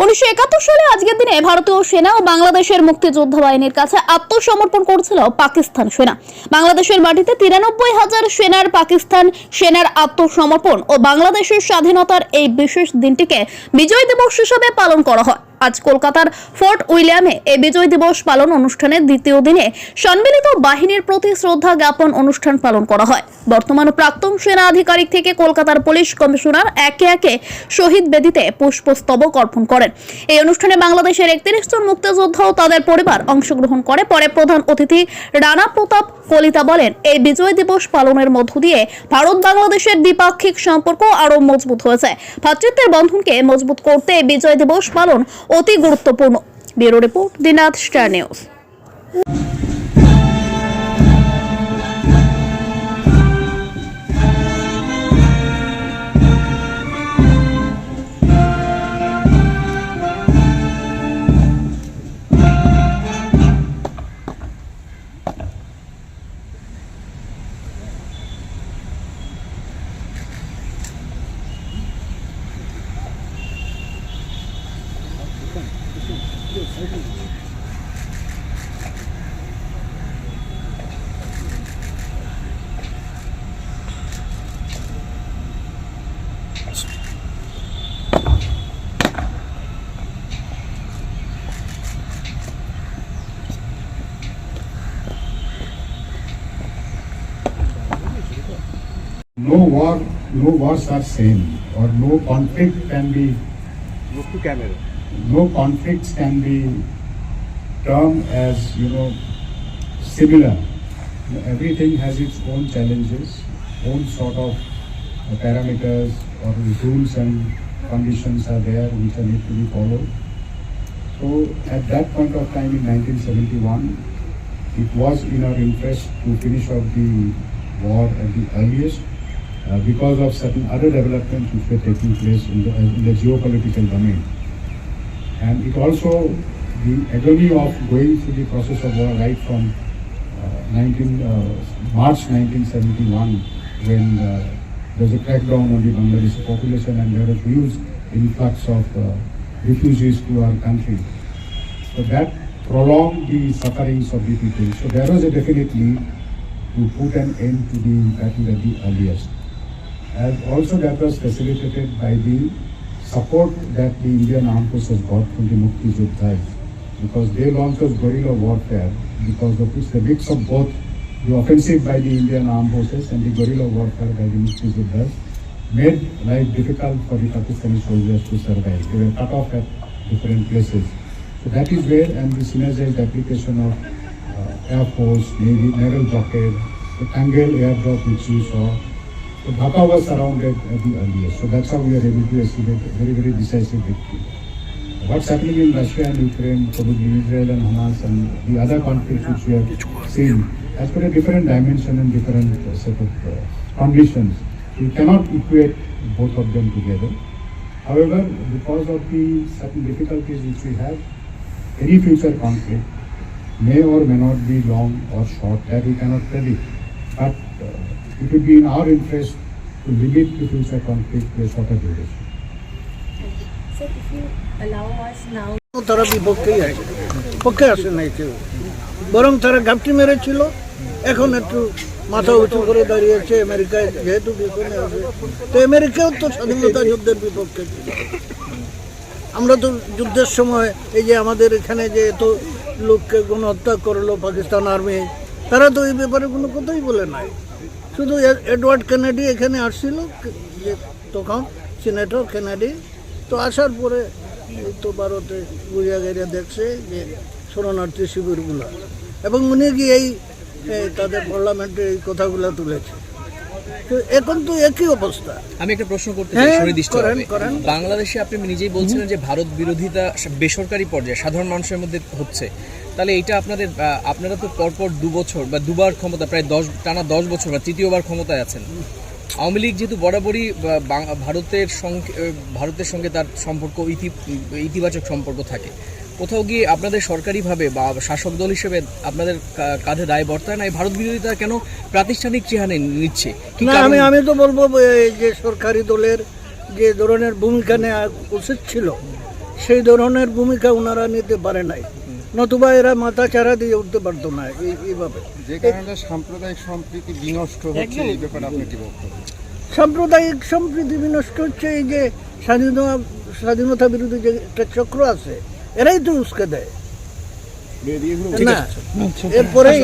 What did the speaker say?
1971 সালে আজকের দিনে ভারতীয় সেনা ও বাংলাদেশের মুক্তিযোদ্ধা বাহিনীর কাছে আত্মসমর্পণ করেছিল পাকিস্তান সেনা। বাংলাদেশের মাটিতে 93,000 সেনার পাকিস্তান সেনার আত্মসমর্পণ ও বাংলাদেশের স্বাধীনতার এই বিশেষ দিনটিকে বিজয় দিবস হিসেবে পালন করা হয়। আজ কলকাতার ফোর্ট উইলিয়ামে এই বিজয় দিবস পালন অনুষ্ঠানের দ্বিতীয় দিনে সম্মিলিত বাহিনীর প্রতি শ্রদ্ধা জ্ঞাপন অনুষ্ঠান পালন করা হয়। বর্তমান প্রাক্তন সেনা আধিকারিক থেকে কলকাতার পুলিশ কমিশনার একে একে শহীদ বেদিতে পুষ্পস্তবক অর্পণ করেন। এই অনুষ্ঠানে বাংলাদেশের 31 জন মুক্তিযোদ্ধা ও তাদের পরিবার অংশগ্রহণ করে। পরে প্রধান অতিথি রানা প্রতাপ কলিতা বলেন, এই বিজয় দিবস পালনের মধ্য দিয়ে ভারত বাংলাদেশের দ্বিপাক্ষিক সম্পর্ক আরো মজবুত হয়েছে। ভ্রাতৃত্বের বন্ধনকে মজবুত করতে এই বিজয় দিবস পালন অতি গুরুত্বপূর্ণ। Bureau report, Dinath star news. No wars are same, or no conflict can be. No conflicts can be termed as similar. Everything has its own challenges, own sort of parameters or rules and conditions are there which are need to be followed. So at that point of time in 1971, it was in our interest to finish off the war at the earliest. Because of certain other developments which were taking place in the geopolitical domain. And it also, the agony of going through the process of war right from March 1971, when there was a crackdown on the Bangladeshi population and there was huge influx of refugees to our country. So that prolonged the sufferings of the people. So there was a definite need to put an end to the battle at the earliest. And also that was facilitated by the support that the Indian Armed Forces got from the Mukti Juddhas, because they launched guerrilla warfare, because of which the mix of both the offensive by the Indian Armed Forces and the guerrilla warfare by the Mukti Juddhas made life difficult for the Pakistani soldiers to survive. They were cut off at different places. So that is where, and the synergized application of Air Force, Navy, naval blockade, the Tangle airdrop which you saw. So Dhaka was surrounded at the earliest. So that's how we are able to achieve a very, very decisive victory. What's happening in Russia and Ukraine, probably Israel and Hamas and the other conflicts which we have seen, has got a different dimension and different set of conditions. We cannot equate both of them together. However, because of the certain difficulties which we have, any future conflict may or may not be long or short, that we cannot predict. But it would be in our interest to limit the future conflict to a shorter duration. Sir, if you allow us now. তারা বিপক্ষেই আছে, পক্ষে আসে নাই কেউ, বরং তারা ঘাপটি মেরেছিল। এখন একটু মাথা উঁচু করে দাঁড়িয়েছে আমেরিকায়, যেহেতু বিপক্ষে আছে। তো আমেরিকাও তো স্বাধীনতা যুদ্ধের বিপক্ষে ছিল। আমরা তো যুদ্ধের সময় এই যে আমাদের এখানে যে এত লোককে গণহত্যা করলো পাকিস্তান আর্মি, তারা তো এই ব্যাপারে কোনো কথাই বলে নাই। শুধু এডওয়ার্ড কেনেডি এখানে আসছিল, যে তখন সিনেটর কেনেডি, তো আসার পরে এই তো ভারতে গুড়িয়া গাড়িয়া দেখছে যে শরণার্থী শিবিরগুলো, এবং উনি গিয়েই তাদের পার্লামেন্টে এই কথাগুলো তুলেছে। তো এখন তো একই অবস্থা। আমি একটা প্রশ্ন করতে চাই, সুনির্দিষ্টভাবে বাংলাদেশে আপনি নিজেই বলছিলেন যে ভারত বিরোধিতা বেসরকারি পর্যায়ে সাধারণ মানুষের মধ্যে হচ্ছে, তাহলে এটা আপনারা তো পরপর 2 বছর বা দুবার ক্ষমতা, প্রায় 10 বছর বা তৃতীয়বার ক্ষমতায় আছেন। আওয়ামী লীগ যেহেতু বরাবরই ভারতের সঙ্গে তার সম্পর্ক ইতিবাচক সম্পর্ক থাকে, কোথাও গিয়ে আপনাদের সরকারিভাবে বা শাসক দল হিসেবে আপনাদের কাঁধে দায় বর্তায় না? ভারত বিরোধিতা কেন প্রাতিষ্ঠানিক চেহারা নিচ্ছে? আমি তো বলবো যে সরকারি দলের যে ধরনের ভূমিকা নেওয়া উচিত ছিল, সেই ধরনের ভূমিকা ওনারা নিতে পারে নাই, নতুবা এরা মাথা চারা দিয়ে উঠতে পারতো না এইভাবে। যে কারণে সাম্প্রদায়িক সম্প্রীতি বিনষ্ট হচ্ছে, এই ব্যাপারে আপনি কি বক্তব্য? সাম্প্রদায়িক সম্প্রীতি বিনষ্ট হচ্ছে এই যে স্বাধীনতা বিরোধী যে একটা চক্র আছে, এরাই তো উস্কে দেয় না। এরপরেই